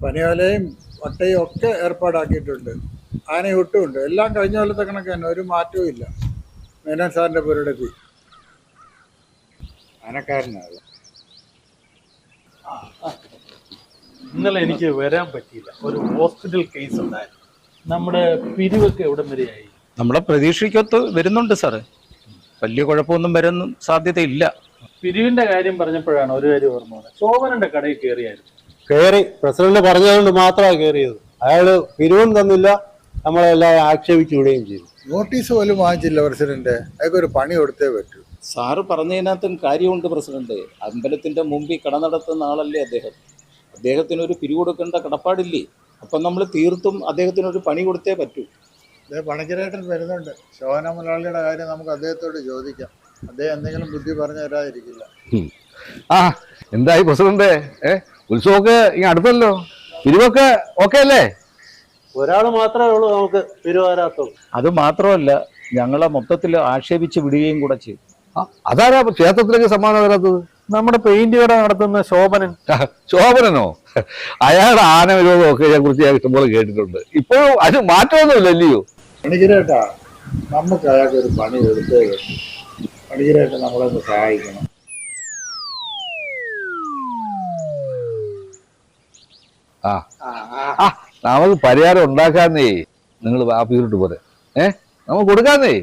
പനിയോലയും വട്ടയും ഒക്കെ ഏർപ്പാടാക്കിയിട്ടുണ്ട്. ആനയൂട്ടുമുണ്ട്. എല്ലാം കഴിഞ്ഞ കൊല്ലത്തെ കണക്ക് തന്നെ, ഒരു മാറ്റവും ഇല്ല. മേനോൻ സാറിൻ്റെ പുരടത്തി ആനക്കാരനാണ്. ഇന്നലെ എനിക്ക് വരാൻ പറ്റിയില്ല, ഒരു ഹോസ്പിറ്റൽ കേസ് ഉണ്ടായിരുന്നു. നമ്മുടെ പിരിവൊക്കെ എവിടം വരെയായി? നമ്മളെ പ്രതീക്ഷയ്ക്കൊത്ത് വരുന്നുണ്ട് സാറ്. വലിയ കുഴപ്പമൊന്നും വരുന്ന സാധ്യതയില്ല. പിരിവിന്റെ കാര്യം പറഞ്ഞപ്പോഴാണ് ഒരു കാര്യം ഓർമ്മ വന്നത്. ശോഭനന്റെ കടയിൽ കയറിയായിരുന്നു. കയറി, പ്രസിഡന്റ് പറഞ്ഞതുകൊണ്ട് മാത്രമാണ് കയറിയത്. അയാള് പിരിവും തന്നില്ല, നമ്മളെല്ലാം ആക്ഷേപിച്ചു വിടുകയും ചെയ്തു. നോട്ടീസ് പോലും വാങ്ങിച്ചില്ല പ്രസിഡന്റ്. അയാൾക്ക് ഒരു പണി കൊടുത്തേ പറ്റൂ. സാറ് പറഞ്ഞതിനകത്തും കാര്യമുണ്ട് പ്രസിഡന്റ്. അമ്പലത്തിന്റെ മുമ്പിൽ കട നടത്തുന്ന ആളല്ലേ അദ്ദേഹം. അദ്ദേഹത്തിനൊരു പിരിവ് കൊടുക്കേണ്ട കടപ്പാടില്ലേ? അപ്പം നമ്മൾ തീർത്തും അദ്ദേഹത്തിനൊരു പണി കൊടുത്തേ പറ്റൂ. പണിക്കരേട്ടൻ വരുന്നുണ്ട്. ശോഭന മുതലാളിയുടെ കാര്യം നമുക്ക് അദ്ദേഹത്തോട് ചോദിക്കാം. അദ്ദേഹം എന്തെങ്കിലും ബുദ്ധി പറഞ്ഞു തരാതിരിക്കില്ല. ആ, എന്തായി പ്രസിഡന്റ്? ഉത്സവമൊക്കെ ഇങ്ങനെ അടുത്തല്ലോ. പിരിവൊക്കെ ഓക്കെ അല്ലേ? ഒരാൾ മാത്രമേ ഉള്ളൂ നമുക്ക് പിരിവാരാത്തുള്ളൂ. അത് മാത്രമല്ല, ഞങ്ങളെ മൊത്തത്തിൽ ആക്ഷേപിച്ച് വിടുകയും കൂടെ ചെയ്തു. അതാരാ ക്ഷേത്രത്തിലേക്ക് സമ്മാനം തരാത്തത്? നമ്മുടെ പെയിന്റ് കട നടത്തുന്ന ശോഭനൻ. ശോഭനനോ? അയാളുടെ ആന വിരോധമൊക്കെ കുറിച്ച് ഞാൻ ഇഷ്ടംപോലെ കേട്ടിട്ടുണ്ട്. ഇപ്പോഴും അത് മാറ്റമൊന്നുമില്ല അല്ലയോ? പണിക്കരേട്ടാ, നമുക്ക് അയാൾക്ക് ഒരു പണി കൊടുത്തേ പറ്റൂ. പണിക്കരേട്ടൻ നമ്മളൊന്ന് സഹായിക്കണം. നമുക്ക് പരിഹാരം ഉണ്ടാക്കാന്നേ. നിങ്ങൾ ആ പീരിട്ട് പോലെ നമുക്ക് കൊടുക്കാന്നേ.